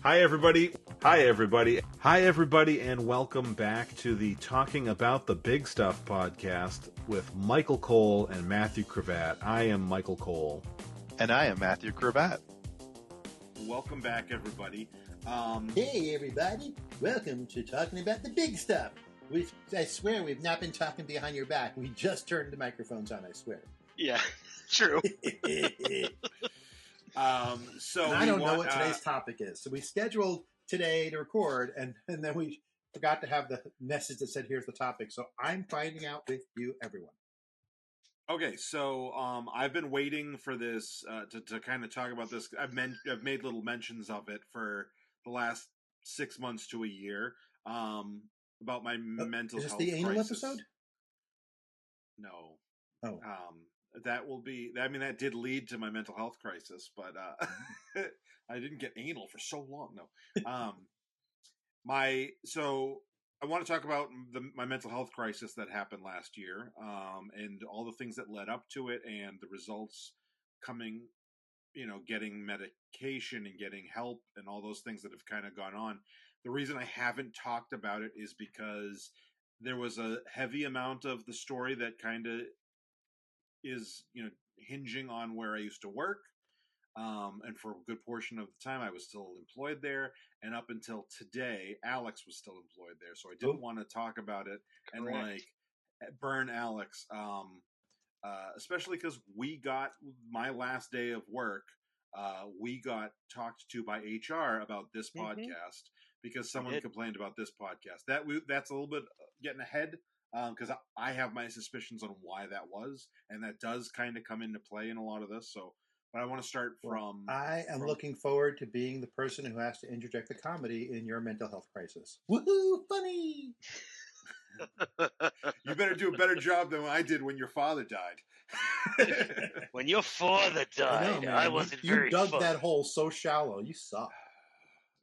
Hi, everybody. Hi, everybody. Hi, everybody, and welcome back to the Talking About the Big Stuff podcast with Michael Cole and Matthew Cravat. I am Michael Cole. And I am Matthew Cravat. Welcome back, everybody. Hey, everybody. Welcome to Talking About the Big Stuff. I swear we've not been talking behind your back. We just turned the microphones on, I swear. Yeah, true. So I don't know what today's topic is. So we scheduled today to record, and then we forgot to have the message that said, here's the topic. So I'm finding out with you, everyone. Okay, so I've been waiting for this to kind of talk about this. I've made little mentions of it for the last 6 months to a year about my mental health crisis. Is this the anal episode? No. Oh. That will be. I mean, that did lead to my mental health crisis, but I didn't get anal for so long. No. So I want to talk about my mental health crisis that happened last year, and all the things that led up to it, and the results coming. Getting medication and getting help, and all those things that have kind of gone on. The reason I haven't talked about it is because there was a heavy amount of the story that kind of is hinging on where I used to work, and for a good portion of the time I was still employed there, and up until today Alex was still employed there, so I didn't want to talk about it. Correct. And burn Alex, especially because we got my last day of work, we got talked to by HR about this podcast because someone complained about this podcast. That's a little bit getting ahead, because I have my suspicions on why that was, and that does kind of come into play in a lot of this. So, but I want to start from. I am looking forward to being the person who has to interject the comedy in your mental health crisis. Woohoo! Funny. You better do a better job than I did when your father died. When your father died, I wasn't very You dug fun. that hole so shallow. You suck.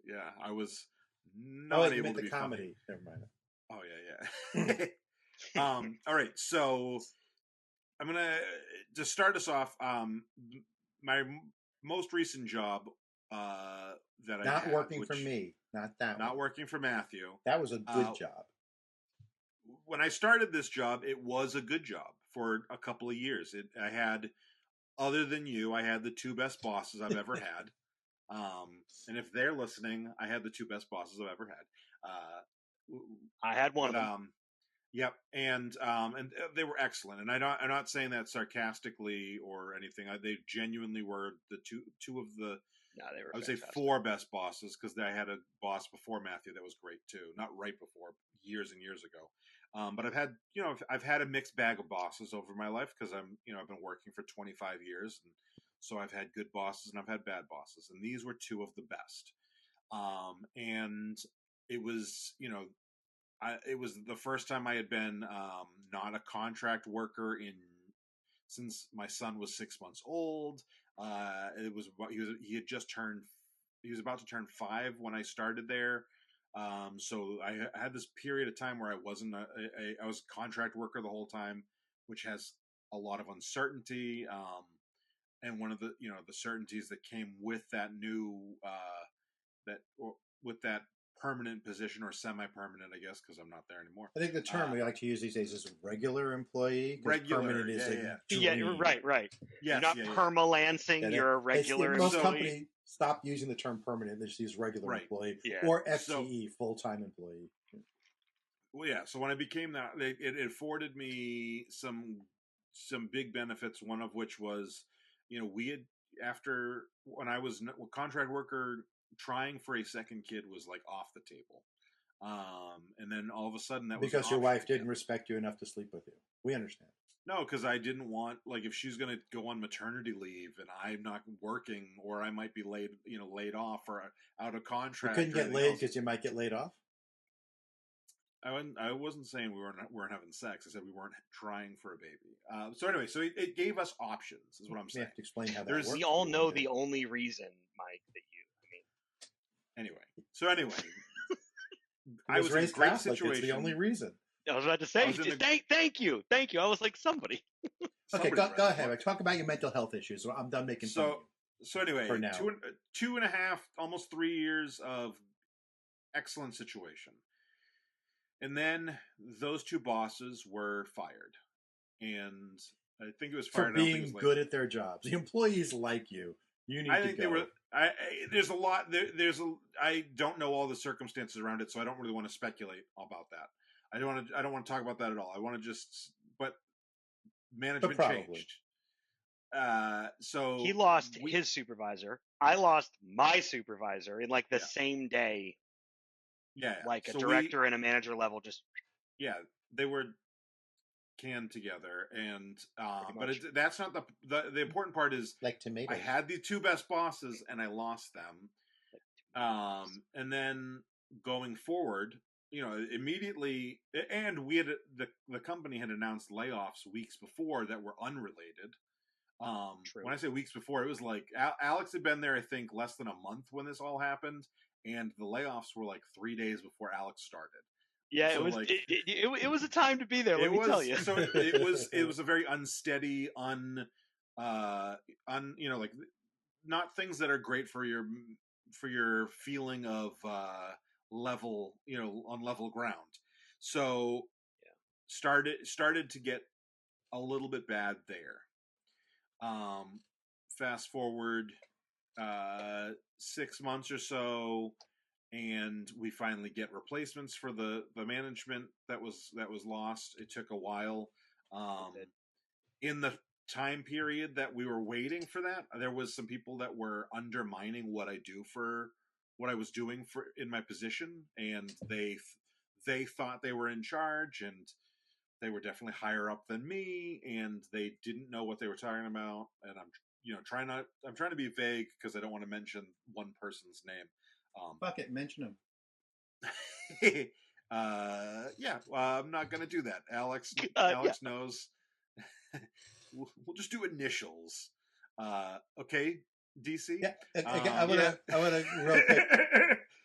Yeah, I was not able to be comedy. Funny. Never mind. Oh yeah. All right, so I'm gonna to start us off. My most recent job that I not had, working for me, not working for Matthew. That was a good job. When I started this job, it was a good job for a couple of years. I had, other than you, I had the two best bosses I've ever had. And if they're listening, I had the two best bosses I've ever had. I had one of them. Yep, and they were excellent, and I'm not saying that sarcastically or anything. They genuinely were the two of the. No, they were. I would say four best bosses, because I had a boss before Matthew that was great too. Not right before, years and years ago. But I've had a mixed bag of bosses over my life, because I've been working for 25 years, and so I've had good bosses and I've had bad bosses, and these were two of the best. And it was it was the first time I had been not a contract worker since my son was 6 months old. It was he was about to turn 5 when I started there. So I had this period of time where I wasn't I was a contract worker the whole time, which has a lot of uncertainty. And one of the the certainties that came with that new with that permanent position, or semi-permanent, I guess, because I'm not there anymore. I think the term we like to use these days is regular employee. Regular, permanent is right. Yes, you're not perma-lancing. You're a regular. Most companies stop using the term permanent. They just use regular employee or FTE, full-time employee. Well, yeah. So when I became that, it afforded me some big benefits. One of which was, we had, after when I was a contract worker, trying for a second kid was like off the table. And then all of a sudden that was because your wife didn't respect you enough to sleep with you. We understand. No, because I didn't want, like, if she's going to go on maternity leave and I'm not working, or I might be laid off or out of contract. You couldn't get laid because you might get laid off? I wasn't saying we weren't having sex. I said we weren't trying for a baby. So anyway, so it gave us options, is what I'm saying. You have to explain how that works. We all know the only reason, Mike, that Anyway, I was in a great situation. It's the only reason. I was about to say, thank you. I was like, somebody. Okay, go ahead. Talk about your mental health issues. I'm done making fun of you. So anyway, For now. 2.5, almost 3 years of excellent situation. And then those two bosses were fired. And I think it was fired for being good at their jobs. The employees like you. You need to go. I think they were. There's a lot. I don't know all the circumstances around it, so I don't really want to speculate about that. I don't want to talk about that at all. I want to just. But management changed. So he lost his supervisor. I lost my supervisor in like the same day. Yeah. Like a director and a manager level, just. Yeah, they were canned together, and but that's not the important part. Is like tomatoes. I had the two best bosses and I lost them, and then going forward, immediately, and we had the company had announced layoffs weeks before that were unrelated. When I say weeks before, it was like Alex had been there, I think, less than a month when this all happened, and the layoffs were like 3 days before Alex started. Yeah, so it was a time to be there. Let me tell you. So it was a very unsteady, like not things that are great for your feeling of level, on level ground. So started to get a little bit bad there. Fast forward 6 months or so. And we finally get replacements for the management that was lost. It took a while. In the time period that we were waiting for that, there was some people that were undermining what I was doing in my position, and they thought they were in charge, and they were definitely higher up than me, and they didn't know what they were talking about. And I'm trying to be vague because I don't want to mention one person's name. Fuck it, mention him. I'm not going to do that. Alex knows. We'll just do initials. Okay, DC? Yeah, I want to real quick.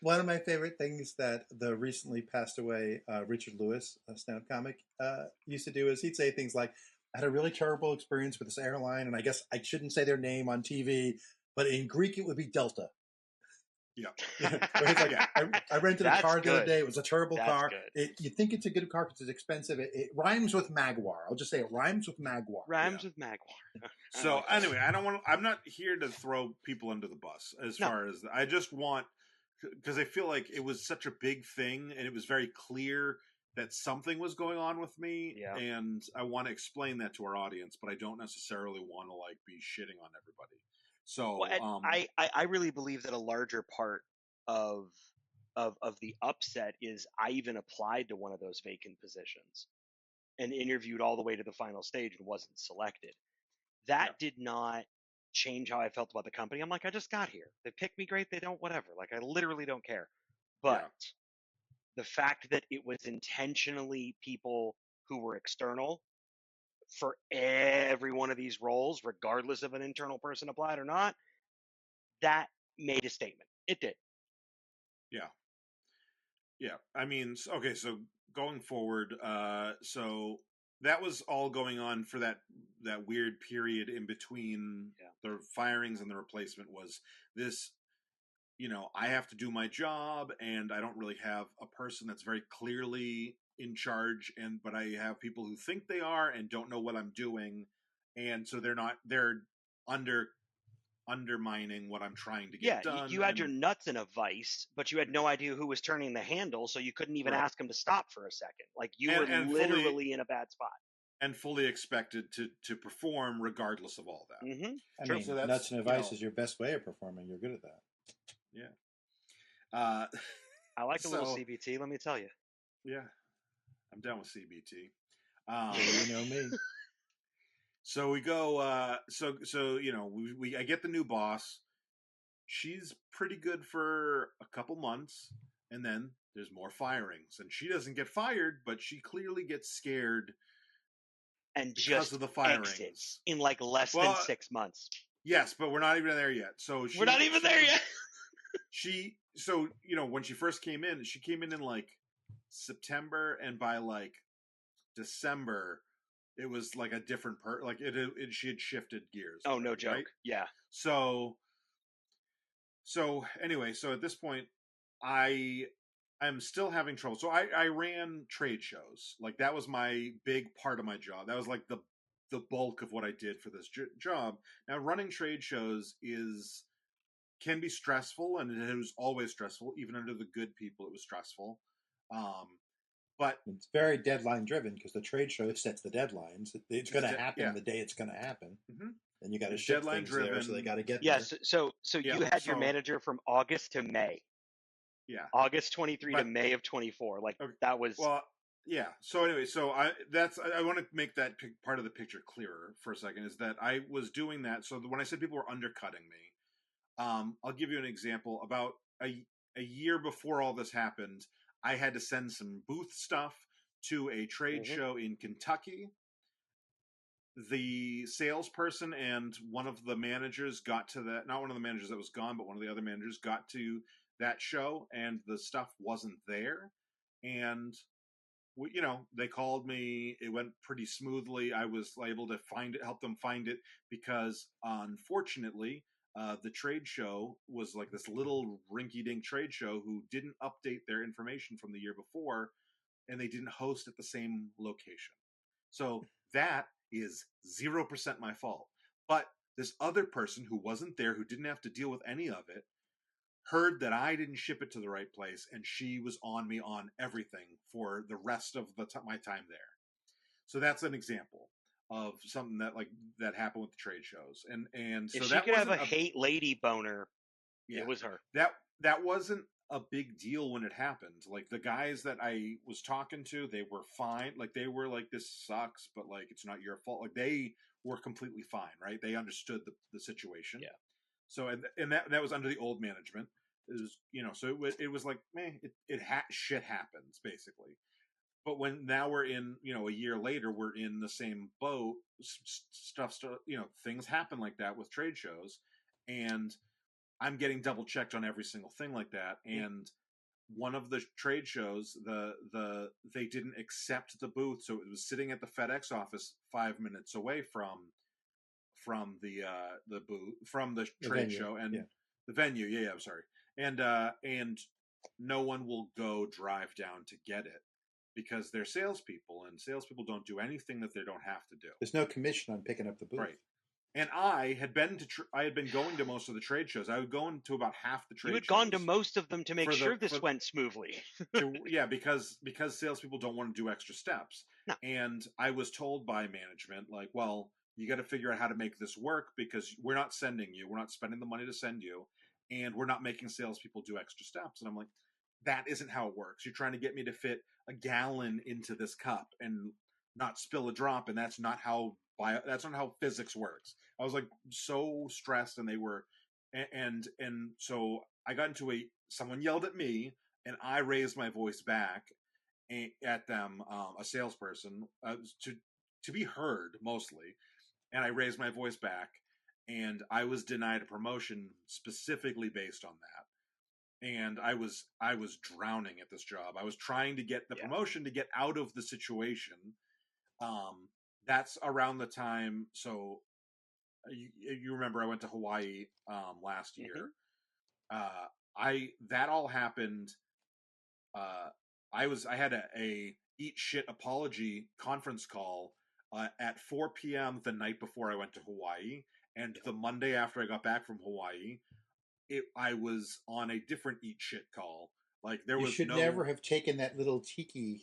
One of my favorite things that the recently passed away Richard Lewis, a stand-up comic, used to do is he'd say things like, I had a really terrible experience with this airline, and I guess I shouldn't say their name on TV, but in Greek it would be Delta. Yeah. I rented a car the other day. It was a terrible car. You think it's a good car because it's expensive. It rhymes with Magwar. I'll just say it rhymes with Magwar. With Magwar. So anyway, I'm not here to throw people under the bus far as I just want, because I feel like it was such a big thing and it was very clear that something was going on with me, and I want to explain that to our audience, but I don't necessarily want to be shitting on everybody. So I really believe that a larger part of the upset is I even applied to one of those vacant positions and interviewed all the way to the final stage and wasn't selected. That did not change how I felt about the company. I'm like, I just got here. They picked me, great. They don't, whatever. Like, I literally don't care. But the fact that it was intentionally people who were external for every one of these roles, regardless of an internal person applied or not, that made a statement. It did. Yeah. I mean, okay, so going forward, so that was all going on for that weird period in between the firings and the replacement was this, I have to do my job, and I don't really have a person that's very clearly in charge, but I have people who think they are and don't know what I'm doing, and so they're undermining what I'm trying to get done. You had your nuts in a vice, but you had no idea who was turning the handle, so you couldn't even ask them to stop for a second. Like, you were literally in a bad spot. And fully expected to perform regardless of all that. Mm-hmm. I mean, so nuts in a vice is your best way of performing. You're good at that. Yeah. I like a little CBT, let me tell you. Yeah. I'm down with CBT. You know me. So we go. I get the new boss. She's pretty good for a couple months, and then there's more firings, and she doesn't get fired, but she clearly gets scared, and because just of the firings exits in like less than 6 months. Yes, but we're not even there yet. So we're not even there yet. When she first came in, she came in like September, and by like December, it was like a different she had shifted gears. Oh, no joke. Right? Yeah. So So anyway, so at this point, I'm still having trouble. So I ran trade shows. Like that was my big part of my job. That was like the bulk of what I did for this job. Now running trade shows can be stressful, and it was always stressful. Even under the good people, it was stressful. Um, but It's very deadline driven because the trade show sets the deadlines. It's going to happen yeah. the day it's going to happen. Mm-hmm. And you got to It's ship deadline things there, driven. so they got to get Yeah, there. so Yeah, you had your so- manager from August to May. Yeah. August 23 to But- May of 24. Like Okay. that was Well, yeah. So anyway, so I want to make that part of the picture clearer for a second. Is that I was doing that. So when I said people were undercutting me, I'll give you an example. About a year before all this happened, I had to send some booth stuff to a trade show in Kentucky. The salesperson and one of the managers got to that. Not one of the managers that was gone, but one of the other managers got to that show, and the stuff wasn't there. And they called me. It went pretty smoothly. I was able to help them find it, because unfortunately, the trade show was like this little rinky-dink trade show who didn't update their information from the year before, and they didn't host at the same location. So that is 0% my fault. But this other person who wasn't there, who didn't have to deal with any of it, heard that I didn't ship it to the right place, and she was on me on everything for the rest of my time there. So that's an example of something that happened with the trade shows. And so if she that could have wasn't a hate lady boner, yeah, it was her. That wasn't a big deal when it happened. Like the guys that I was talking to, they were fine. Like they were like, this sucks, but like it's not your fault. Like they were completely fine, right? They understood the situation. Yeah. So and that was under the old management. It was, so it was like, man, shit happens basically. But when now we're in, a year later, we're in the same boat. Stuff, things happen like that with trade shows, and I'm getting double checked on every single thing like that. And one of the trade shows, they didn't accept the booth, so it was sitting at the FedEx office 5 minutes away from the booth, from the trade show, and the venue. Yeah, I'm sorry. And no one will go drive down to get it because they're salespeople, and salespeople don't do anything that they don't have to do. There's no commission on picking up the booth. Right. And I had been going to most of the trade shows. I would go into about half the trade shows. You had gone to most of them to make sure this went smoothly. Because salespeople don't want to do extra steps. No. And I was told by management, like, well, you got to figure out how to make this work because we're not sending you. We're not spending the money to send you. And we're not making salespeople do extra steps. And I'm like, that isn't how it works. You're trying to get me to fit a gallon into this cup and not spill a drop. And that's not how physics works. I was like so stressed, and they were, and so I got into someone yelled at me, and I raised my voice back at them, a salesperson, to be heard mostly. And I raised my voice back, and I was denied a promotion specifically based on that. And I was drowning at this job. I was trying to get the promotion to get out of the situation. That's around the time. So you remember I went to Hawaii last year. That all happened. I had a eat shit apology conference call at 4 p.m. the night before I went to Hawaii, and the Monday after I got back from Hawaii, I was on a different eat shit call. Like you should never have taken that little tiki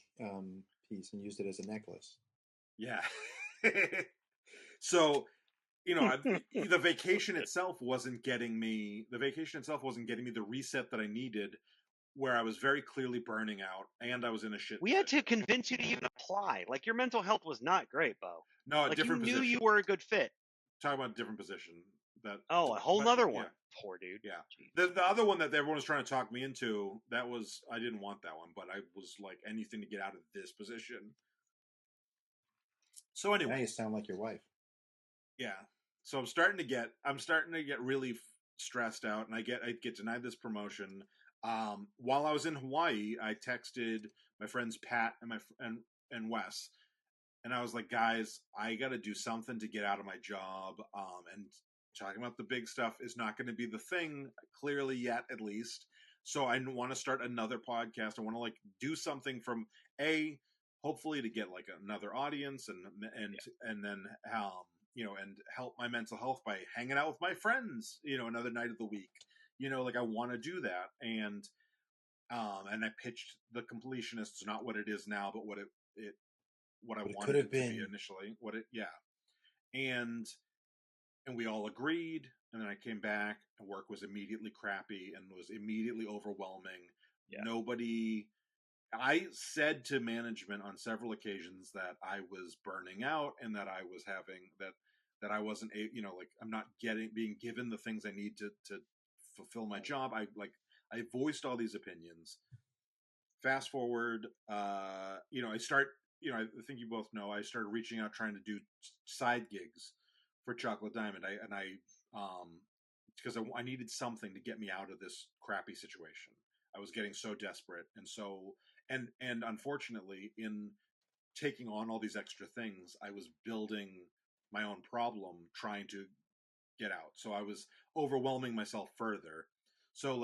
piece and used it as a necklace. Yeah. So, the vacation itself wasn't getting me the reset that I needed, where I was very clearly burning out and I was in a shit. We had to convince you to even apply. Like your mental health was not great, Bo. No, a different position. You knew you were a good fit. Talking about a different position. A whole nother one. Poor dude. Yeah. The other one that everyone was trying to talk me into, I didn't want that one, but I was like anything to get out of this position. So anyway, now you sound like your wife. Yeah. So I'm starting to get really stressed out, and I get denied this promotion. While I was in Hawaii, I texted my friends Pat and Wes, and I was like, guys, I got to do something to get out of my job. And talking about the big stuff is not going to be the thing clearly yet, at least. So I want to start another podcast. I want to like do something from hopefully to get like another audience and then and help my mental health by hanging out with my friends, another night of the week. Like I want to do that. And I pitched the Completionists, not what it is now, but what I wanted it to be initially. And we all agreed, and then I came back, and work was immediately crappy and was immediately overwhelming. Yeah. I said to management on several occasions that I was burning out and that I was having that I wasn't I'm not being given the things I need to fulfill my job. I voiced all these opinions. Fast forward, I think you both know, I started reaching out trying to do side gigs for Chocolate Diamond. Because I needed something to get me out of this crappy situation. I was getting so desperate, and unfortunately, in taking on all these extra things, I was building my own problem trying to get out. So I was overwhelming myself further. So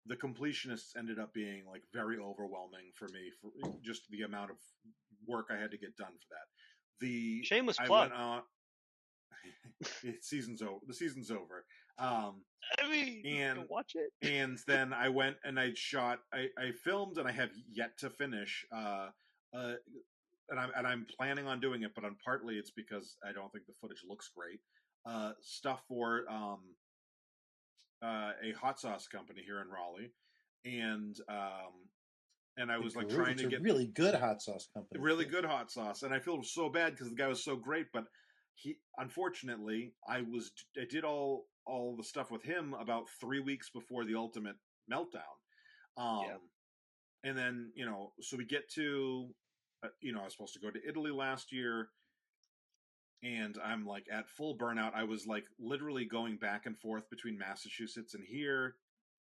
the Completionists ended up being like very overwhelming for me for just the amount of work I had to get done for that. Shameless plug. The season's over. I mean, you can watch it. And then I went and I filmed, and I have yet to finish. And I'm planning on doing it, but partly it's because I don't think the footage looks great. Stuff for a hot sauce company here in Raleigh, and I was like trying to get a really good hot sauce company, good hot sauce, and I feel so bad because the guy was so great, but he unfortunately I did all the stuff with him about 3 weeks before the ultimate meltdown, and then so we get to I was supposed to go to Italy last year. And I'm like at full burnout. I was like literally going back and forth between Massachusetts and here.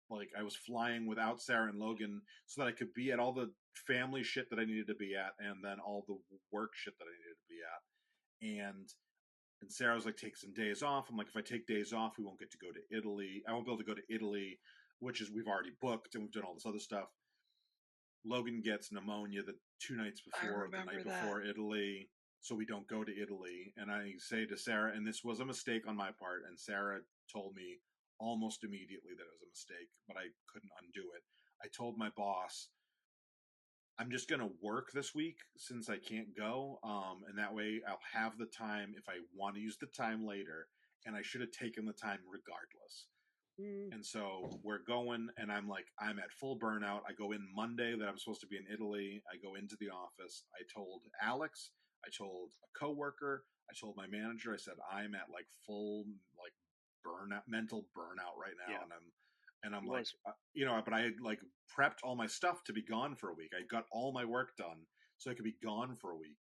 Like I was flying without Sarah and Logan so that I could be at all the family shit that I needed to be at, and then all the work shit that I needed to be at. And Sarah was like, take some days off. I'm like, if I take days off, we won't get to go to Italy. I won't be able to go to Italy, which is we've already booked and we've done all this other stuff. Logan gets pneumonia the 2 nights before, the night before Italy. So we don't go to Italy. And I say to Sarah, and this was a mistake on my part, and Sarah told me almost immediately that it was a mistake, but I couldn't undo it. I told my boss, I'm just going to work this week since I can't go. And that way I'll have the time if I want to use the time later, and I should have taken the time regardless. And so we're going, and I'm at full burnout. I go in Monday that I'm supposed to be in Italy. I go into the office. I told Alex, I told a coworker, I told my manager, I said, I'm at full burnout, mental burnout right now. Yeah. I'm but I had prepped all my stuff to be gone for a week. I got all my work done so I could be gone for a week.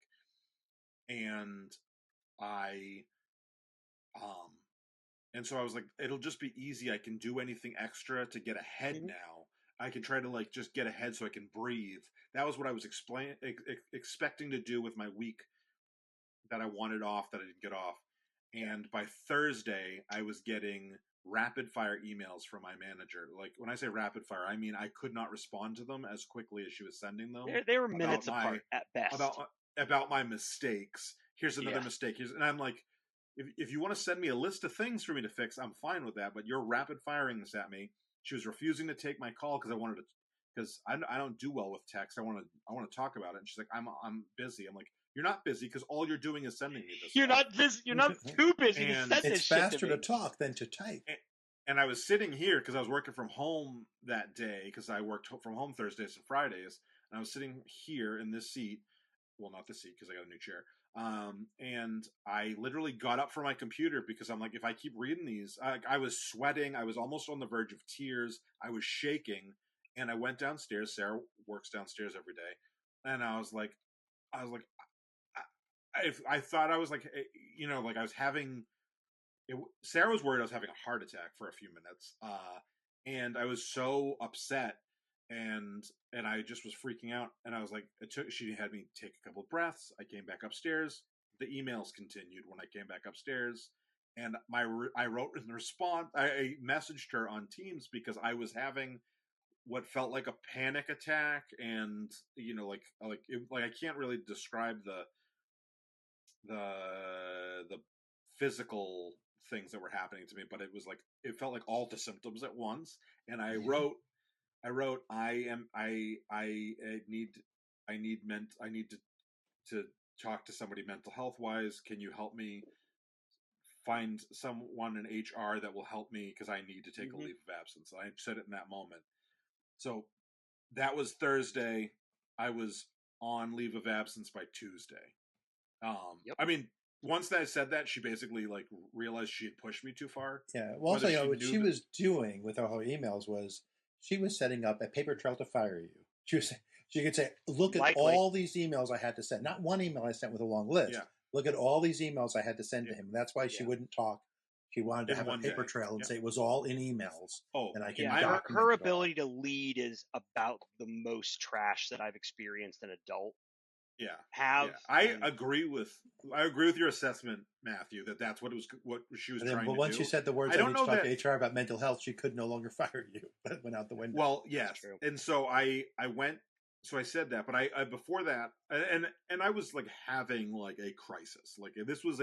And and so I was like, it'll just be easy. I can do anything extra to get ahead now. I can try to just get ahead so I can breathe. That was what I was expecting to do with my week that I wanted off that I didn't get off. And by Thursday, I was getting rapid fire emails from my manager. Like when I say rapid fire, I mean I could not respond to them as quickly as she was sending them. They were minutes apart at best. About my mistakes. Here's another mistake. And I'm like, if you want to send me a list of things for me to fix, I'm fine with that. But you're rapid firing this at me. She was refusing to take my call because I don't do well with text. I want to talk about it. And she's like, I'm busy. I'm like, you're not busy because all you're doing is sending me this. You're not busy. You're not too busy to send this shit. It's faster to talk than to type. And I was sitting here because I was working from home that day because I worked from home Thursdays and Fridays. And I was sitting here in this seat. Well, not this seat because I got a new chair. And I literally got up from my computer because I'm like, if I keep reading these, I was sweating. I was almost on the verge of tears. I was shaking. And I went downstairs. Sarah works downstairs every day. And I was like, I thought I was like, I was having, Sarah was worried I was having a heart attack for a few minutes. And I was so upset and I just was freaking out. And I was like, she had me take a couple of breaths. I came back upstairs. The emails continued when I came back upstairs. And I wrote in response, I messaged her on Teams because I was having what felt like a panic attack, and I can't really describe the physical things that were happening to me, but it was like it felt like all the symptoms at once. And I wrote I need to talk to somebody mental health wise. Can you help me find someone in HR that will help me, because I need to take a leave of absence. I said it in that moment. So that was Thursday. I was on leave of absence by Tuesday. I mean, once I said that, she basically like realized she had pushed me too far. Yeah. Well, also, what she was doing with all her emails was she was setting up a paper trail to fire you. She could say, look at all these emails I had to send. Not one email I sent with a long list. Yeah. Look at all these emails I had to send to him. And that's why she wouldn't talk. She wanted to have a paper trail and say it was all in emails. Oh, and I can her ability to lead is about the most trash that I've experienced an adult. I agree with your assessment, Matthew, that's what she was trying to do. But once you said the words, I need to talk to HR about mental health, she could no longer fire you. That went out the window. Well, yes. And so I said that, but I before that, and I was like having like a crisis. Like this was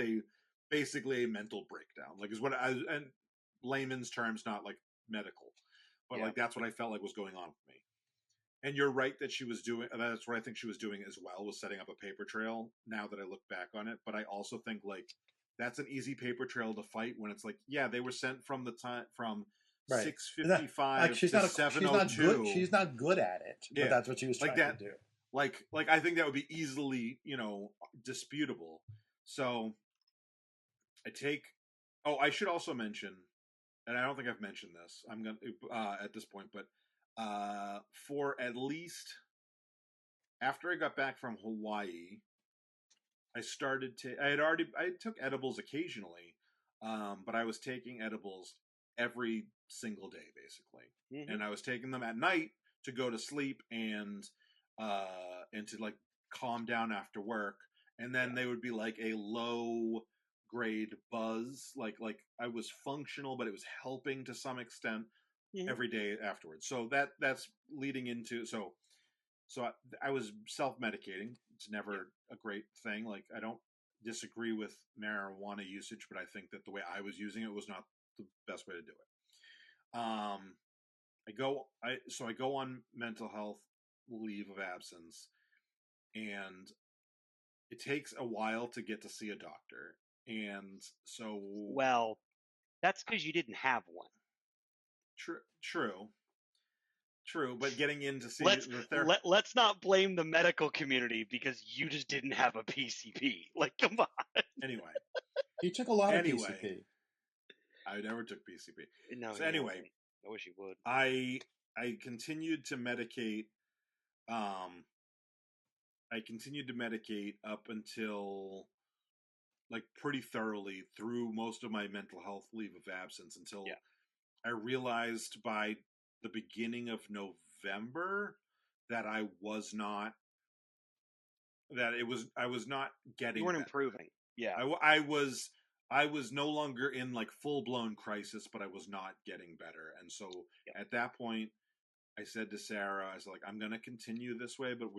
basically a mental breakdown. Like is what and layman's terms, not like medical, but like that's what I felt like was going on with me. And you're right that she was doing. That's what I think she was doing as well, was setting up a paper trail. Now that I look back on it, but I also think like that's an easy paper trail to fight when it's like, yeah, they were sent from the time from 6:55 to 7:02. She's not good at it, but that's what she was trying to do. Like I think that would be easily disputable. So I take. Oh, I should also mention, and I don't think I've mentioned this. I'm gonna at this point, but. For at least after I got back from Hawaii, I took edibles occasionally, but I was taking edibles every single day basically, and I was taking them at night to go to sleep and to like calm down after work, and then they would be like a low grade buzz, like I was functional, but it was helping to some extent. Every day afterwards. So that's leading into so I was self-medicating. It's never a great thing. Like I don't disagree with marijuana usage, but I think that the way I was using it was not the best way to do it. I go on mental health leave of absence, and it takes a while to get to see a doctor. And so that's because you didn't have one. True, but getting in to see let's not blame the medical community because you just didn't have a PCP. Like, come on. Anyway, he took a lot of PCP. I never took PCP. No. So anyway, I wish you would. I continued to medicate. I continued to medicate up until like pretty thoroughly through most of my mental health leave of absence until. Yeah. I realized by the beginning of November that I was not getting. You weren't improving. Yeah, I was no longer in like full blown crisis, but I was not getting better. And so at that point, I said to Sarah, I was like, I'm going to continue this way, but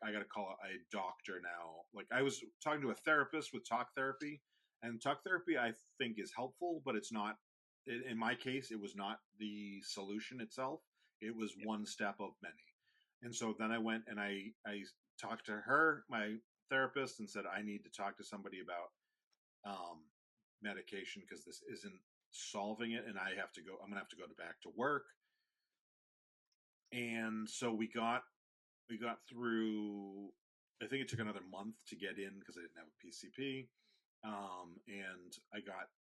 I gotta call a doctor now. Like I was talking to a therapist with talk therapy, and talk therapy I think is helpful, but it's not. In my case, it was not the solution itself. It was one step of many. And so then I went and I talked to her, my therapist, and said, I need to talk to somebody about medication because this isn't solving it. And I'm going to have to go back to work. And so we got through, I think it took another month to get in because I didn't have a PCP. And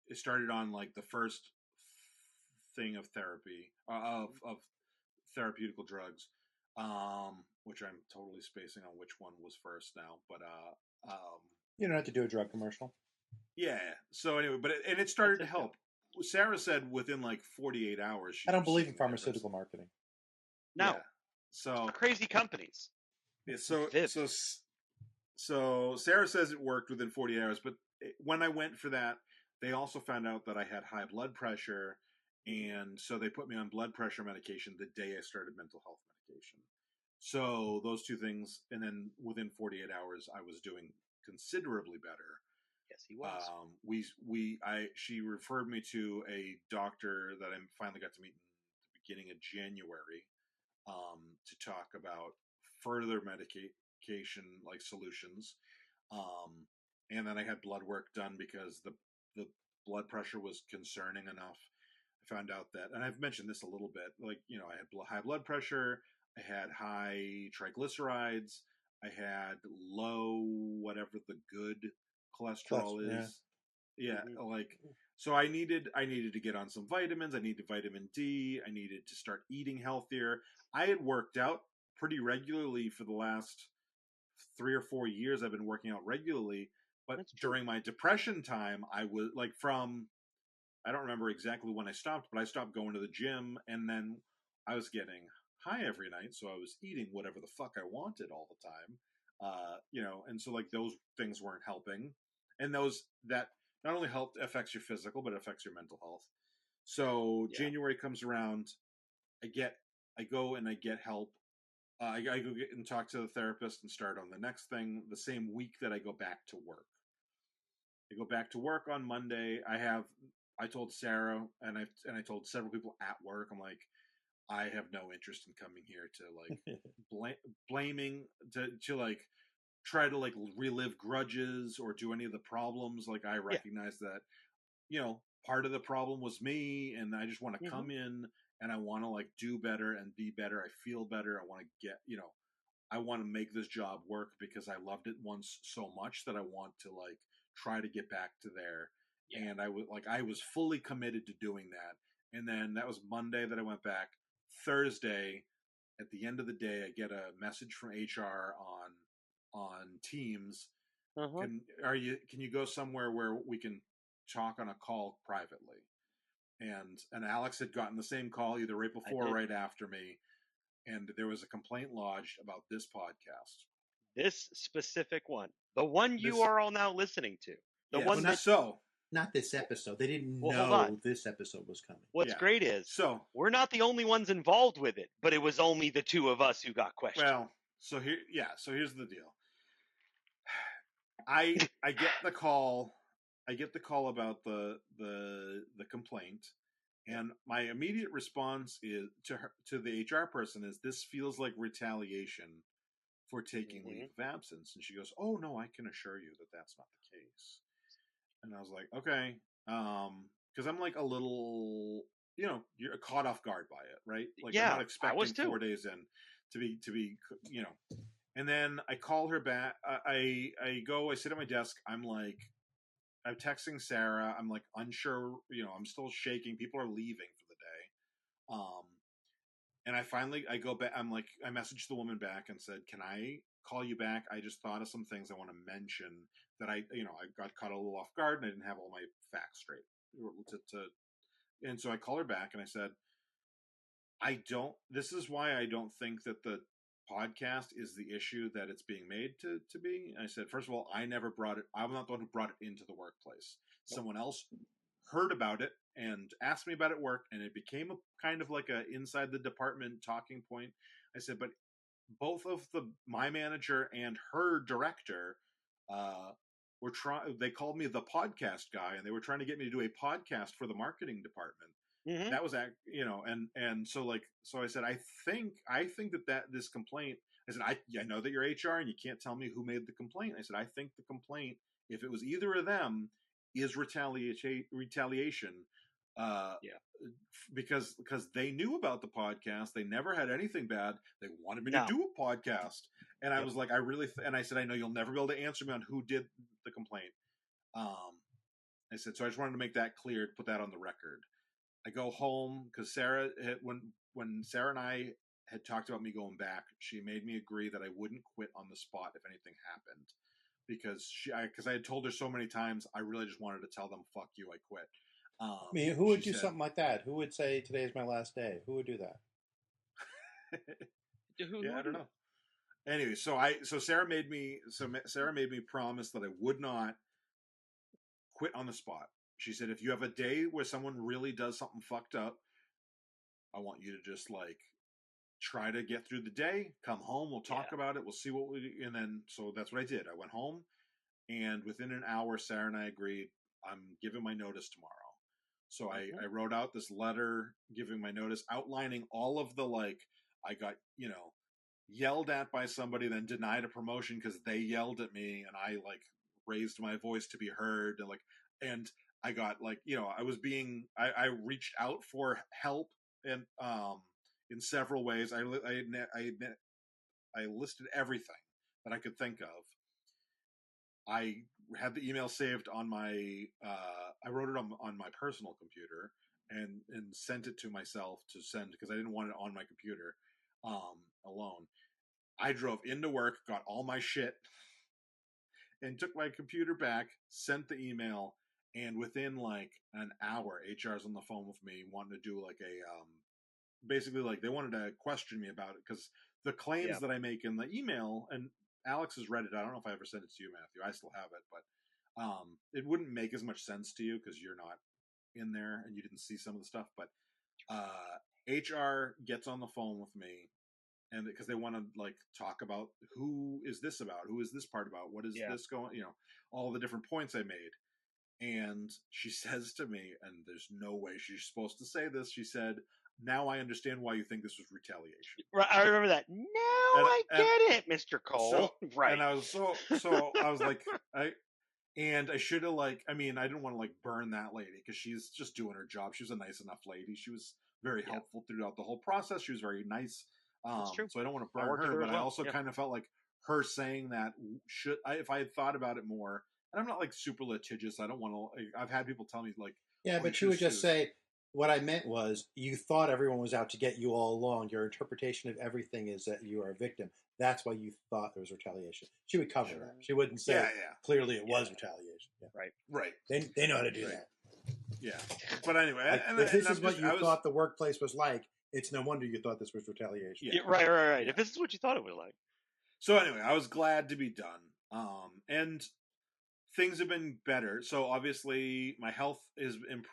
it started on like the first thing of therapy of therapeutical drugs, which I'm totally spacing on which one was first now, but you don't have to do a drug commercial. Yeah. So anyway, it started to help. Sarah said within like 48 hours. I don't believe in pharmaceutical marketing. No. Yeah. So crazy companies. Yeah. So Sarah says it worked within 48 hours, but when I went for that, they also found out that I had high blood pressure, and so they put me on blood pressure medication the day I started mental health medication. So those two things, and then within 48 hours, I was doing considerably better. Yes, he was. She referred me to a doctor that I finally got to meet in the beginning of January, to talk about further medication like solutions. And then I had blood work done because the blood pressure was concerning enough. I found out that, and I've mentioned this a little bit, like, I had high blood pressure, I had high triglycerides, I had low whatever the good cholesterol is. Yeah, like, so I needed to get on some vitamins. I needed vitamin D. I needed to start eating healthier. I had worked out pretty regularly for the last 3 or 4 years. I've been working out regularly, but during my depression time, I was like, I don't remember exactly when I stopped, but I stopped going to the gym, and then I was getting high every night, so I was eating whatever the fuck I wanted all the time. And so like those things weren't helping, and that not only affects your physical, but it affects your mental health. So January comes around, I go and I get help. I go get and talk to the therapist and start on the next thing the same week that I go back to work. I go back to work on Monday. I told Sarah and I told several people at work, I'm like, I have no interest in coming here to like blaming to like try to like relive grudges or do any of the problems. Like, I recognize that, part of the problem was me, and I just want to come in and I want to like do better and be better. I feel better. I want to get, I want to make this job work because I loved it once so much that I want to like try to get back to there. Yeah. And I was fully committed to doing that. And then that was Monday that I went back. Thursday, at the end of the day, I get a message from HR on Teams. Can you go somewhere where we can talk on a call privately? And Alex had gotten the same call either right before or right after me, and there was a complaint lodged about this podcast. This specific one, the one you are all now listening to, the one not this episode. They didn't know this episode was coming. What's great is we're not the only ones involved with it, but it was only the two of us who got questioned. Well, so here's the deal. I get the call. I get the call about the complaint, and my immediate response is to the HR person is, this feels like retaliation for taking leave of absence. And she goes, "Oh no, I can assure you that that's not the case." And I was like, okay, because I'm like a little, you're caught off guard by it, right? Like, I'm not expecting 4 days in to be, And then I call her back. I sit at my desk. I'm texting Sarah. I'm like unsure, I'm still shaking. People are leaving for the day. And I go back. I'm like, I messaged the woman back and said, "Can I call you back? I just thought of some things I want to mention that I got caught a little off guard and I didn't have all my facts straight." And so I call her back and I said, this is why I don't think that the podcast is the issue that it's being made to be. And I said, first of all, I never brought it. I'm not the one who brought it into the workplace. Someone else heard about it and asked me about it at work, and it became a kind of like a inside the department talking point. I said, but both of my manager and her director they called me the podcast guy, and they were trying to get me to do a podcast for the marketing department. That was and so I said, I think that this complaint, I said, I know that you're HR and you can't tell me who made the complaint. I said, I think the complaint, if it was either of them, is retaliation. Because they knew about the podcast. They never had anything bad. They wanted me to do a podcast. And I was like, and I said, I know you'll never be able to answer me on who did the complaint. I said, so I just wanted to make that clear, put that on the record. I go home because Sarah, when Sarah and I had talked about me going back, she made me agree that I wouldn't quit on the spot if anything happened, because I had told her so many times, I really just wanted to tell them, "Fuck you, I quit." I mean, who would do something like that? Who would say, "Today's my last day"? Who would do that? I don't know. Anyway, so Sarah made me promise that I would not quit on the spot. she said, if you have a day where someone really does something fucked up, I want you to just like try to get through the day, come home, we'll talk about it, we'll see what we do. And then, so that's what I did. I went home, and within an hour, Sarah and I agreed, I'm giving my notice tomorrow. So I wrote out this letter giving my notice, outlining all of the, like, I got, yelled at by somebody, then denied a promotion because they yelled at me, and I like raised my voice to be heard, and I got like, I reached out for help, and in several ways. I listed everything that I could think of. I had the email saved on my I wrote it on my personal computer and sent it to myself to send, because I didn't want it on my computer alone. I drove into work, got all my shit, and took my computer back, sent the email, and within like an hour, HR's on the phone with me wanting to do like a basically like they wanted to question me about it, because the claims that I make in the email, and Alex has read it. I don't know if I ever sent it to you, Matthew. I still have it, but it wouldn't make as much sense to you because you're not in there and you didn't see some of the stuff. But HR gets on the phone with me, and because they want to like talk about who is this about, who is this part about, what is this going, all the different points I made. And she says to me, and there's no way she's supposed to say this, she said, now I understand why you think this was retaliation. Right, I remember that. Now I get it, Mr. Cole. So, right. And I was I was like, I should have I didn't want to like burn that lady because she's just doing her job. She was a nice enough lady. She was very helpful throughout the whole process. She was very nice. That's true. So I don't want to burn her, but I also kind of felt like her saying that if I had thought about it more, and I'm not like super litigious. I don't want to, I've had people tell me like, but she would just say, what I meant was, you thought everyone was out to get you all along. Your interpretation of everything is that you are a victim. That's why you thought there was retaliation. She would cover that. She wouldn't say clearly it was retaliation. Yeah. Right. They know how to do that. Yeah. But anyway, if this is what you thought the workplace was like, it's no wonder you thought this was retaliation. Yeah, right. Yeah. If this is what you thought it was like. So anyway, I was glad to be done. And things have been better. So obviously my health has been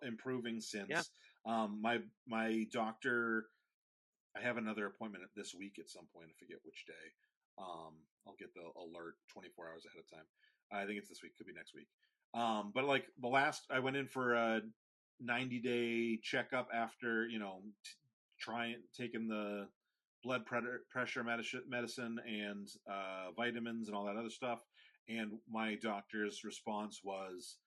improving since. Yeah. My doctor, I have another appointment this week at some point. I forget which day. I'll get the alert 24 hours ahead of time. I think it's this week, could be next week. But like I went in for a 90-day checkup after, taking the blood pressure medicine and vitamins and all that other stuff. And my doctor's response was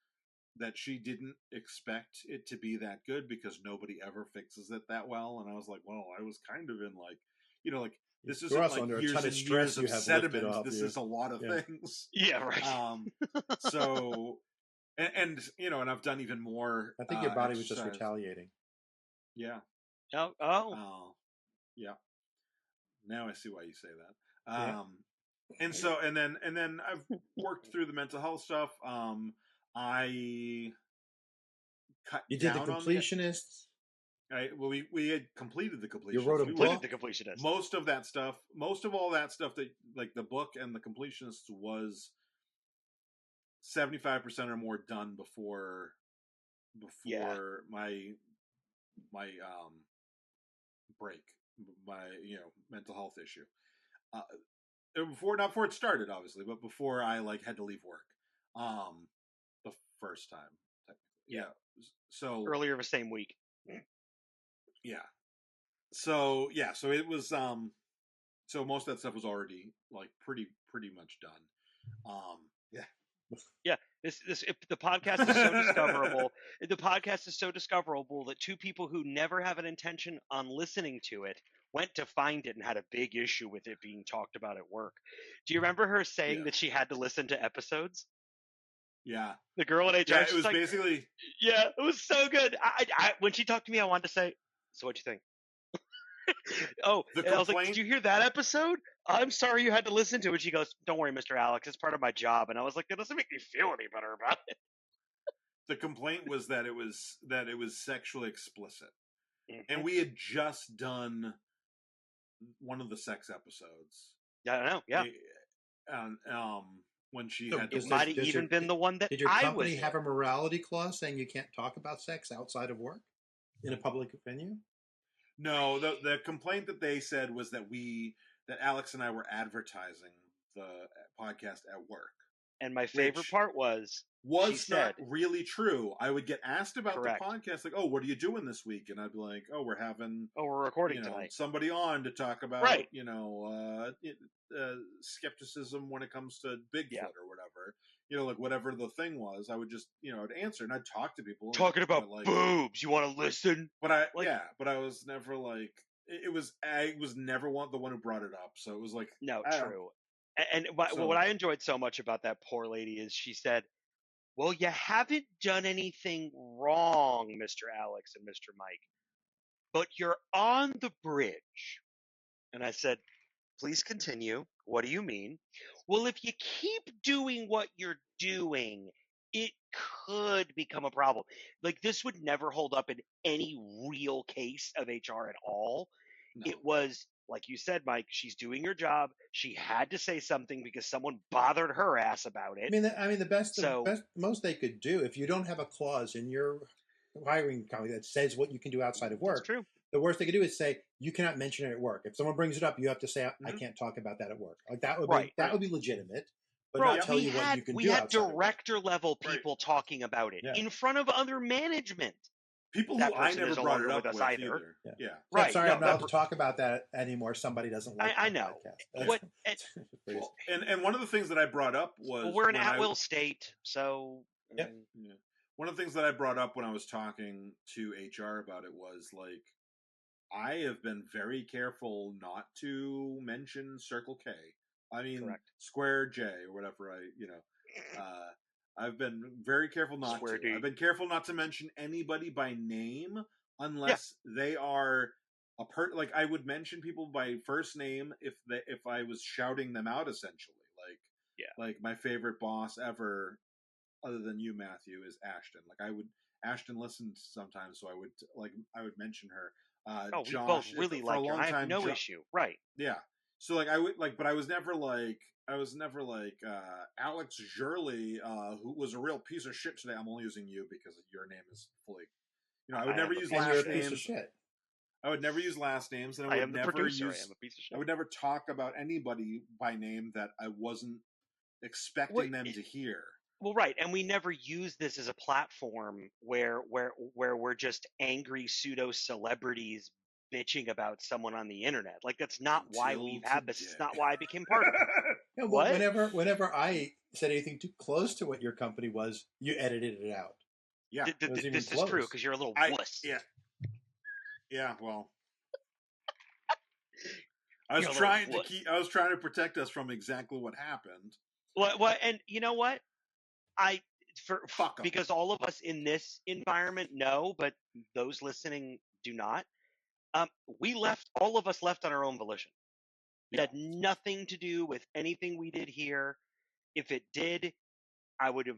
that she didn't expect it to be that good because nobody ever fixes it that well. And I was like, well, I was kind of in like, this isn't like years and years of sediment. This is a lot of things. Yeah, right. So, and I've done even more. I think your body was just retaliating. Yeah. Oh. Yeah. Now I see why you say that. And so, and then I've worked through the mental health stuff. I cut. You did the Completionists. We had completed the Completionists. You wrote a book. The Completionists. Most of all that stuff that like the book and the Completionists was 75% or more done before my break, my mental health issue. Not before it started, obviously, but before I like had to leave work, the first time, technically. Yeah. So earlier the same week. Yeah. So it was. So most of that stuff was already like pretty much done. Yeah. The podcast is so discoverable. The podcast is so discoverable that two people who never have an intention on listening to it went to find it and had a big issue with it being talked about at work. Do you remember her saying that she had to listen to episodes? Yeah. The girl at HR. Yeah, it was like, basically. Yeah, it was so good. I when she talked to me, I wanted to say, so what'd you think? I was like, did you hear that episode? I'm sorry you had to listen to it. She goes, don't worry, Mr. Alex, it's part of my job. And I was like, that doesn't make me feel any better about it. The complaint was that it was sexually explicit. Mm-hmm. And we had just done one of the sex episodes. Yeah, I know. Yeah. when she So had It does might have does even your- been the one that Did your I company was have in. a morality clause saying you can't talk about sex outside of work in a public venue? No, the complaint that they said was that Alex and I were advertising the podcast at work. And my favorite Which part was she was said, not really true. I would get asked about correct. the podcast, like, "Oh, what are you doing this week?" And I'd be like, "Oh, we're having Oh, we're recording tonight. somebody on to talk about Right. skepticism when it comes to Bigfoot Yeah. or whatever. Like whatever the thing was, I would just I'd answer and I'd talk to people. Talking about but, like, boobs. You want to listen? but I like- but I was never like I was never the one who brought it up. So it was like No, I don't- true. And what So- I enjoyed so much about that poor lady is she said, well, you haven't done anything wrong, Mr. Alex and Mr. Mike, but you're on the bridge. And I said, please continue. What do you mean? Well, if you keep doing what you're doing, it could become a problem. Like, this would never hold up in any real case of HR at all. No. It was, like you said, Mike, she's doing her job. She had to say something because someone bothered her ass about it. I mean, the most they could do, if you don't have a clause in your hiring company that says what you can do outside of That's work, true. the worst they could do is say you cannot mention it at work. If someone brings it up, you have to say I Mhm. can't talk about that at work. Like that would Right, be right. would be legitimate, but Bro, not tell you what you can we do had outside of work. director level Right. people talking about it Yeah. in front of other management. people That who I person never is no brought it longer up with us with either. either. Yeah. Yeah. So Right. I'm sorry, no, I'm not that allowed to talk about that anymore. Somebody doesn't like I my know. podcast. What? Well, and one of the things that I brought up was Well, we're an when I- at-will state, so Yep. Yeah. One of the things that I brought up when I was talking to HR about it was like, I have been very careful not to mention Circle K. I mean, Correct. Square J or whatever I've been very careful not Square to. D. I've been careful not to mention anybody by name unless they are like I would mention people by first name if I was shouting them out essentially. Like my favorite boss ever, other than you, Matthew, is Ashton. Ashton listens sometimes, so I would mention her. Oh, Josh, we both really for like a her. long I have time, no issue. Right. Yeah. So I would but I was never like Alex Zhurley, who was a real piece of shit today. I'm only using you because your name is fully. I would never use And you're last a piece of names. shit. I would never use last names, and I I am would the never producer. use. I am a piece of shit. I would never talk about anybody by name that I wasn't expecting them to hear. Well, right, and we never use this as a platform where we're just angry pseudo celebrities bitching about someone on the internet. Like, that's not why Until we've had this. It's today. not why I became part of it. Yeah, well, What? whenever I said anything too close to what your company was, you edited it out. Yeah, It wasn't even This is true close. because you're a little I wuss. yeah. Well, I was You're a trying little to wuss. I was trying to protect us from exactly what happened. What? And you know what? Fuck 'em. Because all of us in this environment know, but those listening do not. All of us left on our own volition. It had nothing to do with anything we did here. If it did, I would have.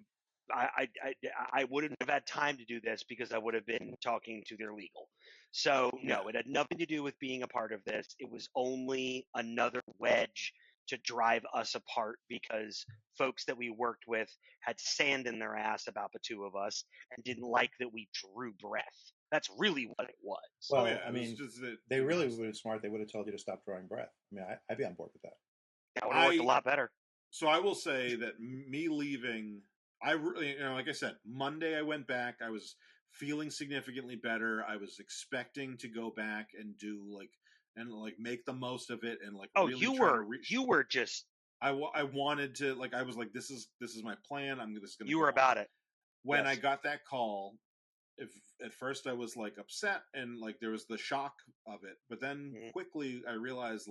I wouldn't have had time to do this because I would have been talking to their legal. So no, it had nothing to do with being a part of this. It was only another wedge to drive us apart because folks that we worked with had sand in their ass about the two of us and didn't like that we drew breath. That's really what it was. Well, it I was mean, just that- they really would have smart. They would have told you to stop drawing breath. I mean, I'd be on board with that. That would have worked a lot better. So I will say that me leaving, I really, like I said, Monday I went back. I was feeling significantly better. I was expecting to go back and do make the most of it and Oh, really you try to were reach. you were just I wanted to I was like, this is my plan. This is gonna. you go were on. about it. When Yes. I got that call. At first I was upset and there was the shock of it, but then Mhm. quickly I realized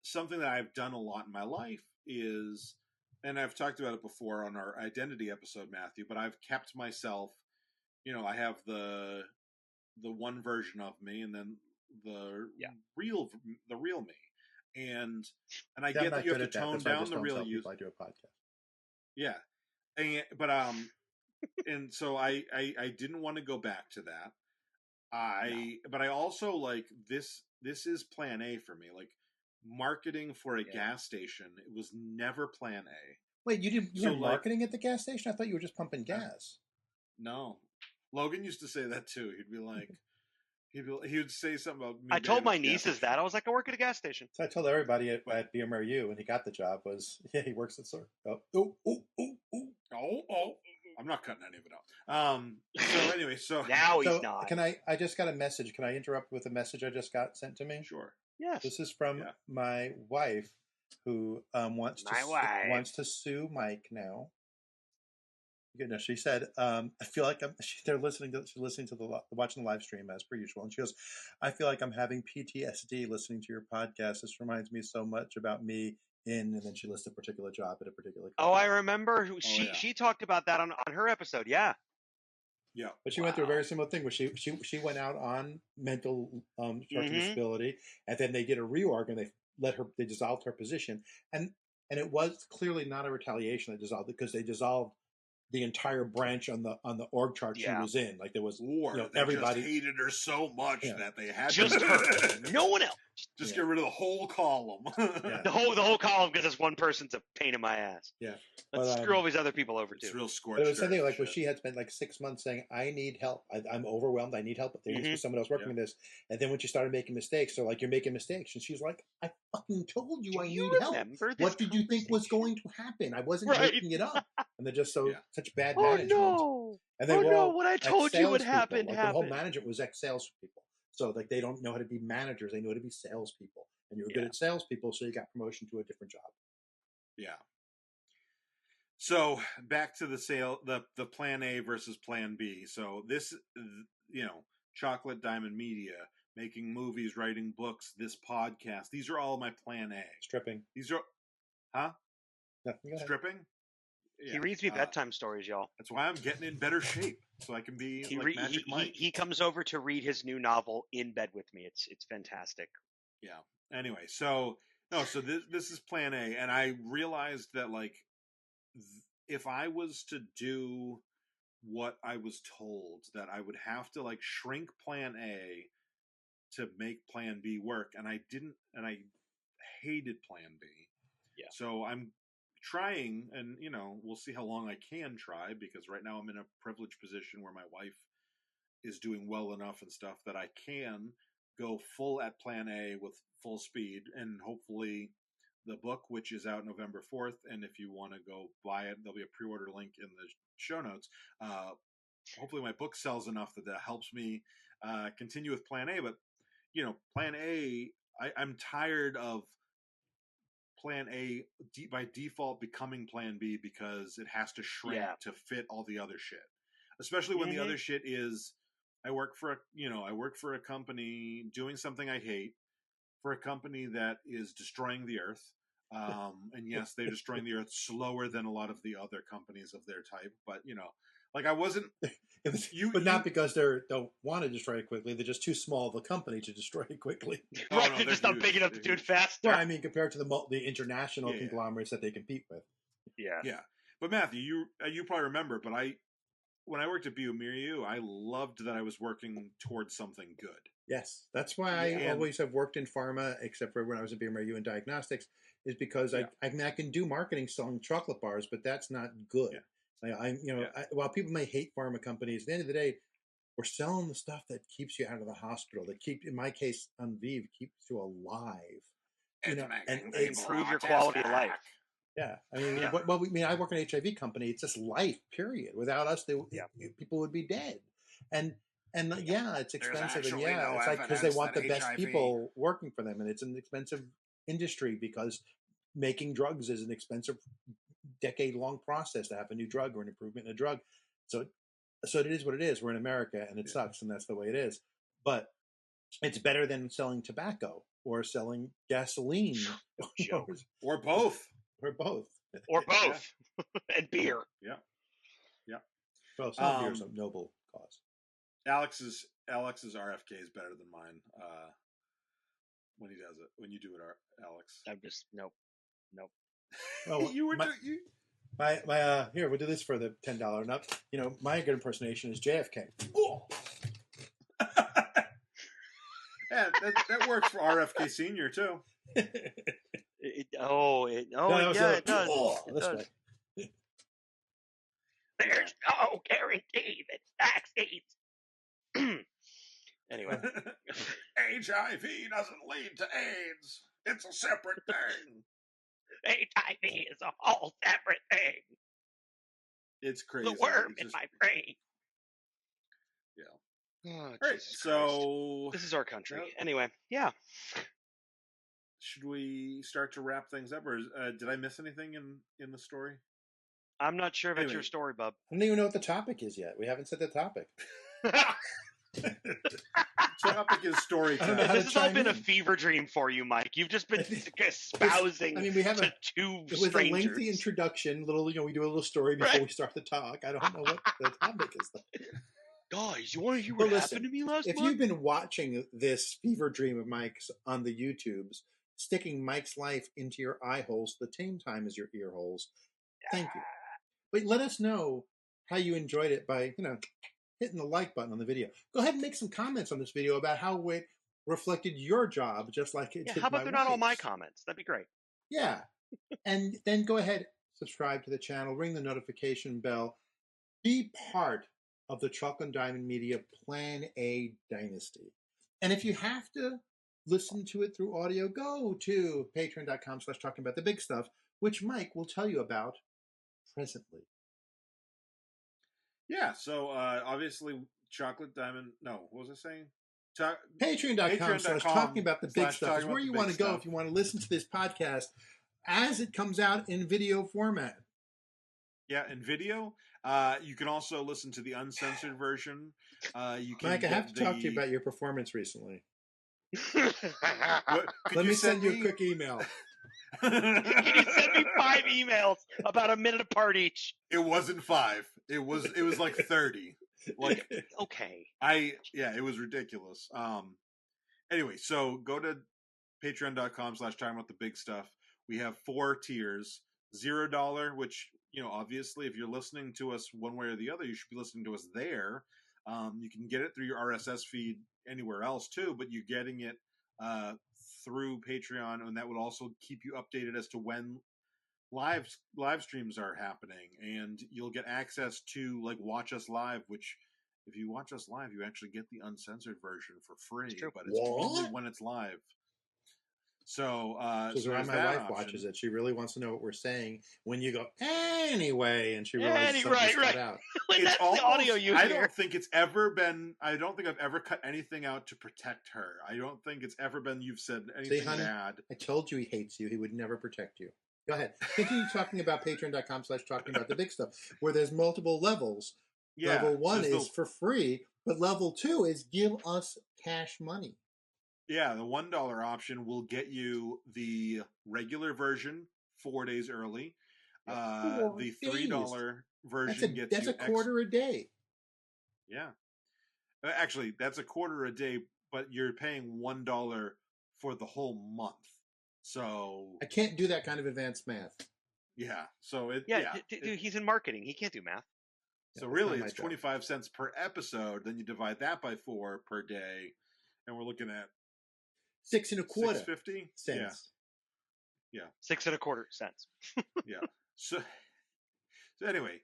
something that I've done a lot in my life is, and I've talked about it before on our identity episode, Matthew, but I've kept myself, I have the one version of me and then the real me. And I I'm get not that you have good to at that. tone That's why I down just the don't real tell you. people I do a podcast. Yeah. But and so I didn't want to go back to that. But I also this is plan A for me. Marketing for a gas station, it was never plan A. Wait, you So, were like- marketing at the gas station? I thought you were just pumping gas. No, Logan used to say that too. He'd be like, he would say something about me. I told my being at the gas nieces station. that. I was like, I work at a gas station. So I told everybody at BMRU when he got the job was, yeah, he works at store. Oh, I'm not cutting any of it out. So anyway, Now he's So not. can I just got a message. Can I interrupt with a message I just got sent to me? Sure. Yes. This is from my wife who wants to sue Mike now. You know, she said, I feel like they're listening to watching the live stream as per usual. And she goes, I feel like I'm having PTSD listening to your podcast. This reminds me so much about me and then she lists a particular job at a particular company. Oh, I remember. She talked about that on her episode. Yeah. Yeah. But she went through a very similar thing where she went out on mental short-term disability, and then they did a reorg and they dissolved her position. And it was clearly not a retaliation that dissolved it because they dissolved the entire branch on the org chart she was in. Like there was everybody just hated her so much that they had just to her, no one else. Just get rid of the whole column. The whole column because this one person's a pain in my ass. Yeah, let's screw all these other people over too. It's real scorched. But it was something like where she had spent like 6 months saying, "I need help. I'm overwhelmed. I need help." But there needs to be someone else working with this. And then when she started making mistakes, so like you're making mistakes, and she's like, "I fucking told you I need help. What did you think was going to happen? I wasn't making it up." And they're just such bad management. No. And they were what I told you would happen happened. The whole management was ex-sales people. So like they don't know how to be managers. They know how to be salespeople. And you were good at salespeople, so you got promotion to a different job. Yeah. So back to the plan A versus plan B. So this, Chocolate Diamond Media, making movies, writing books, this podcast, these are all my plan A. Stripping. These are, huh? Nothing. Stripping? Yeah. He reads me bedtime stories, y'all. That's why I'm getting in better shape, so I can be Magic Mike. He comes over to read his new novel in bed with me. It's fantastic. Yeah. Anyway, so this is plan A, and I realized that if I was to do what I was told, that I would have to shrink plan A to make plan B work, and I didn't, and I hated plan B. Yeah. So I'm trying, and we'll see how long I can try, because right now I'm in a privileged position where my wife is doing well enough and stuff that I can go full at plan A with full speed, and hopefully the book, which is out November 4th, and if you want to go buy it, there'll be a pre-order link in the show notes. Hopefully my book sells enough that helps me continue with plan A. But plan A, I'm tired of plan A by default becoming plan B because it has to shrink to fit all the other shit, especially when the other shit is I work for a company doing something I hate, for a company that is destroying the earth. And yes, they're destroying the earth slower than a lot of the other companies of their type. But I wasn't. But not because they don't want to destroy it quickly. They're just too small of a company to destroy it quickly. Right, they're just not big enough to do it faster. Well, I mean, compared to the international conglomerates that they compete with. Yeah. Yeah. But Matthew, you probably remember, but when I worked at BioMiriu, I loved that I was working towards something good. Yes, that's why I always have worked in pharma, except for when I was at BioMiriu in diagnostics, is because I can do marketing selling chocolate bars, but that's not good. Yeah. While people may hate pharma companies, at the end of the day, we're selling the stuff that keeps you out of the hospital, that in my case, Unvive, keeps you alive. And improve your quality of life. Yeah, I mean, I work in an HIV company. It's just life, period. Without us, people would be dead. And it's expensive, and it's like because they want the best people working for them, and it's an expensive industry because making drugs is an expensive, decade-long process to have a new drug or an improvement in a drug. So it is what it is. We're in America, and it sucks, and that's the way it is. But it's better than selling tobacco or selling gasoline or both. Or both. And beer. Yeah. Yeah. Well, some beer is a noble cause. Alex's RFK is better than mine when he does it. When you do it, Alex. I'm just nope. Well, here, we'll do this for the $10 and up. My good impersonation is JFK. Oh. Yeah, that works for RFK Senior too. It does. Way. There's no guarantee that vaccines. Anyway, HIV doesn't lead to AIDS. It's a separate thing. HIV is a whole separate thing. It's crazy. The worm It's in just- my brain. Yeah. Oh, All right, Jesus Christ. so This is our country. Yep. Anyway, yeah. should we start to wrap things up, or did I miss anything in the story? I'm not sure if it's your Anyway. story, bub. I don't even know what the topic is yet. We haven't said the topic. Topic is storytelling. How to This has all chime been a in. fever dream for you, Mike. You've just been espousing I mean, we have to a two it was a strangers. lengthy introduction. We do a little story before Right. we start the talk. I don't know what the topic is. Guys, you want to hear Well, what listen, happened to me last If month? you've been watching this fever dream of Mike's on the YouTubes, sticking Mike's life into your eye holes the same time as your ear holes, thank you. But let us know how you enjoyed it by, hitting the like button on the video. Go ahead and make some comments on this video about how it reflected your job, just like it Yeah, did how about my they're not all my wife's. comments? That'd be great. Yeah. And then go ahead, subscribe to the channel, ring the notification bell, be part of the Chalk and Diamond Media Plan A dynasty. And if you have to listen to it through audio, go to patreon.com/talking about the big stuff, which Mike will tell you about presently. Yeah, so obviously Chocolate Diamond. No, what was I saying? Patreon.com/talking about the big /talking stuff is about where the you big want to go stuff. if you want to listen to this podcast as it comes out in video format. Yeah, in video. You can also listen to the uncensored version. You can Mike, I have get to talk to you about your performance recently. What, could Let you me send you a quick email. Can you send me 5 emails about a minute apart each? It wasn't 5. It was like 30. Like Okay. it was ridiculous. Anyway, so go to patreon.com/talking about the big stuff. We have 4 tiers. $0, which, obviously if you're listening to us one way or the other, you should be listening to us there. You can get it through your RSS feed anywhere else too, but you're getting it through Patreon, and that would also keep you updated as to when live streams are happening, and you'll get access to like Watch Us Live, which if you watch us live, you actually get the uncensored version for free, true. but it's only What? when it's live. So, Because so when there's my that wife option. watches it, she really wants to know what we're saying when you go, anyway, and she realizes something's Right. cut out. When It's that's the audio almost- you I hear. don't think I've ever cut anything out to protect her. I don't think it's ever been you've said anything honey? bad. I told you he hates you. He would never protect you. Go ahead. Continue talking about patreon.com/talking about the big stuff, where there's multiple levels. Yeah, Level 1 there's is for free, but level 2 is give us cash money. the $1 option will get you the regular version 4 days early. 4 The days. $3 version gets That's you a quarter a day. Yeah. Actually, that's a quarter a day, but you're paying $1 for the whole month. So I can't do that kind of advanced math. yeah, so it Dude, he's in marketing. He can't do math. so Yeah, really that's not it's my job. 25 cents per episode. Then you divide that by 4 per day, and we're looking at 6 1/4 $6.50. cents. 6 1/4 cents. So anyway,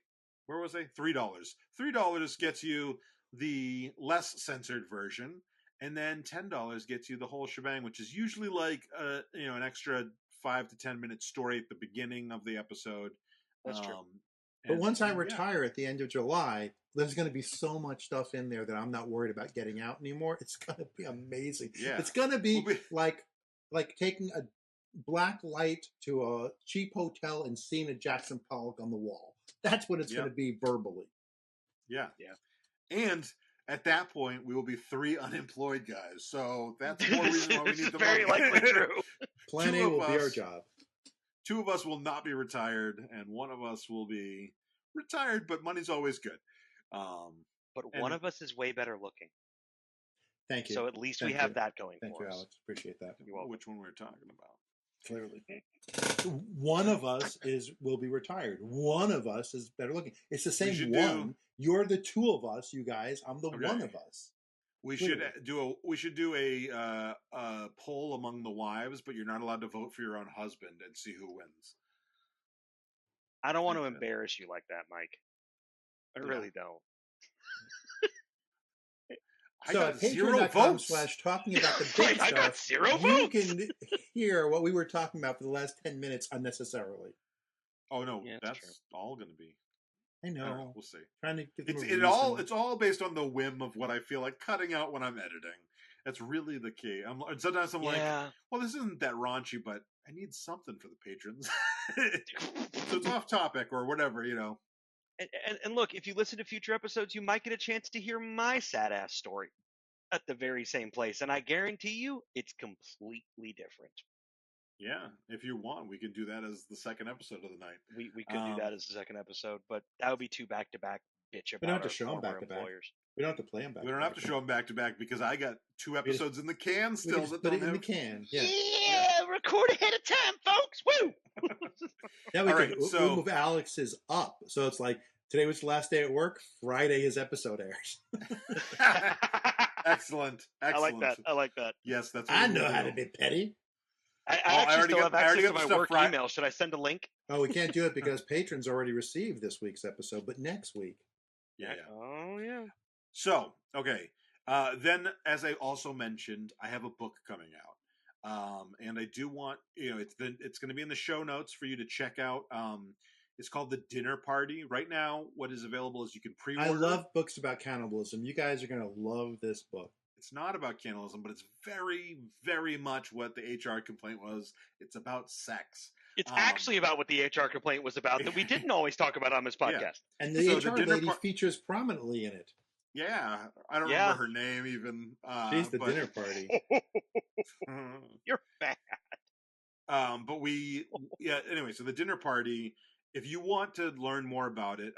where was I? $3. $3 gets you the less censored version, and then $10 gets you the whole shebang, which is usually like an extra 5 to 10 minute story at the beginning of the episode. That's true. But once I retire at the end of July, there's going to be so much stuff in there that I'm not worried about getting out anymore. It's going to be amazing. Yeah. It's going to be We'll be- like taking a black light to a cheap hotel and seeing a Jackson Pollock on the wall. That's what it's going to be verbally. Yeah. And at that point, we will be 3 unemployed guys. So that's more reason why we This need is the very money. likely true. Plan Two A of will be our us- job. 2 of us will not be retired, and 1 of us will be retired, but money's always good. But And- one of us is way better looking. Thank you. So at least we Thank have you. that going Thank for you, us. Alex. Appreciate that. You're welcome. Which one we're talking about? Clearly. One of us will be retired. One of us is better looking. It's the same should one. You're the 2 of us, you guys. I'm the Okay. one of us. We Clearly. should do a poll among the wives, but you're not allowed to vote for your own husband and see who wins. I don't want to Thank you. embarrass you like that, Mike. I Yeah. really don't. I So got at 0 votes. patreon.com/talking about the big Like, I got stuff, 0 you votes. can hear what we were talking about for the last 10 minutes unnecessarily. Oh no, Yeah, that's true. all going to be. I I don't know. know. We'll see. Trying to give them a It's reason. it's all based on the whim of what I feel like cutting out when I'm editing. That's really the key. Sometimes I'm like, well, this isn't that raunchy, but I need something for the patrons. So it's off topic or whatever, you know. And look, if you listen to future episodes, you might get a chance to hear my sad ass story at the very same place, and I guarantee you, it's completely different. Yeah, if you want, we can do that as the second episode of the night. We could do that as the second episode, but that would be 2 back-to-back bitch We don't have about to our show them former back to back. employers. We don't have to play them back. We don't have to show them back to back because I got 2 We just- episodes in the can We still can just that put don't it in the have. can. Yeah. Yeah, record ahead of time, folks. Woo! Now we All can right, we'll so- move Alex's up. So it's like today was the last day at work. Friday his episode airs. Excellent. I like that. I like that. Yes, that's. What I we will know how do. to be petty. I I actually already still got- have I already access got to the my stuff work right. email. Should I send a link? Oh, we can't do it because patrons already received this week's episode, but next week. Yeah. Oh yeah. So, okay. Then, as I also mentioned, I have a book coming out, and I do want it's going to be in the show notes for you to check out. It's called The Dinner Party. Right now, what is available is you can pre-order. I love books about cannibalism. You guys are going to love this book. It's not about cannibalism, but it's very, very much what the HR complaint was. It's about sex. It's actually about what the HR complaint was about that we didn't always talk about on this podcast. Yeah. And the So HR the dinner lady features prominently in it. Yeah, I don't Yeah. remember her name even. She's the but- dinner party. You're bad. But anyway, so The Dinner Party, if you want to learn more about it,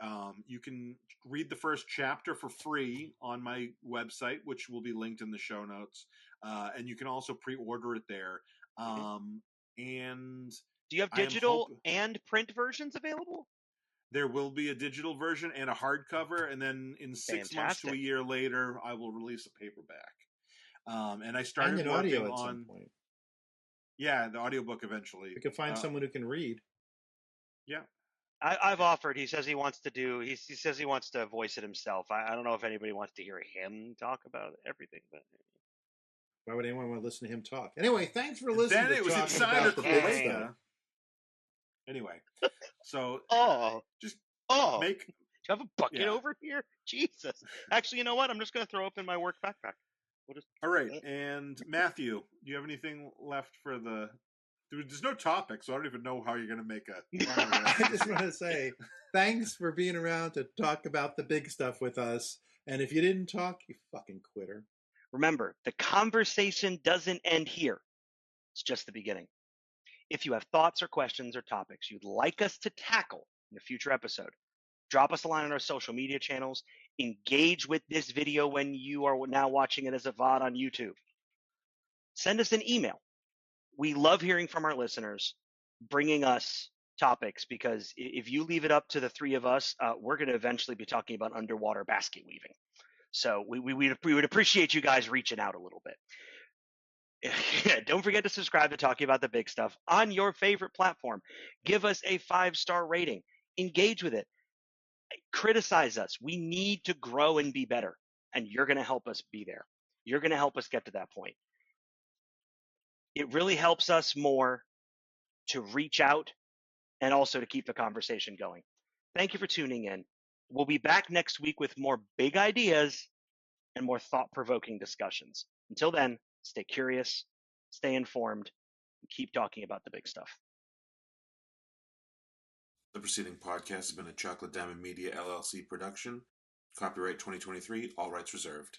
you can read the first chapter for free on my website, which will be linked in the show notes. And you can also pre-order it there. And Do you have I am digital hope- and print versions available? there will be a digital version and a hardcover, and then in 6 months to a Fantastic. year later, I will release a paperback. And I started And an working audio at some on point. the audiobook eventually. We can find someone who can read. I've offered. He says he wants to do. He says he wants to voice it himself. I don't know if anybody wants to hear him talk about everything, but Why would anyone want to listen to him talk? Anyway, thanks for listening Then to it was Talking Insider about the big Quake. stuff. Anyway, so do make you have a bucket Yeah. over here? Jesus. Actually, you know what? I'm just going to throw up in my work backpack. all right. And Matthew, do you have anything left for the? There's no topic, so I don't even know how you're going to make a. I just want to say thanks for being around to talk about the big stuff with us. And if you didn't talk, you fucking quitter. Remember, the conversation doesn't end here. It's just the beginning. If you have thoughts or questions or topics you'd like us to tackle in a future episode, drop us a line on our social media channels. Engage with this video when you are now watching it as a VOD on YouTube. Send us an email. We love hearing from our listeners, bringing us topics, because if you leave it up to the three of us, we're going to eventually be talking about underwater basket weaving. So we would appreciate you guys reaching out a little bit. Don't forget to subscribe to Talking About the Big Stuff on your favorite platform. Give us a 5-star rating. Engage with it. Criticize us. We need to grow and be better, and you're going to help us be there. You're going to help us get to that point. It really helps us more to reach out and also to keep the conversation going. Thank you for tuning in. We'll be back next week with more big ideas and more thought-provoking discussions. Until then, stay curious, stay informed, and keep talking about the big stuff. The preceding podcast has been a Chocolate Diamond Media LLC production. Copyright 2023, all rights reserved.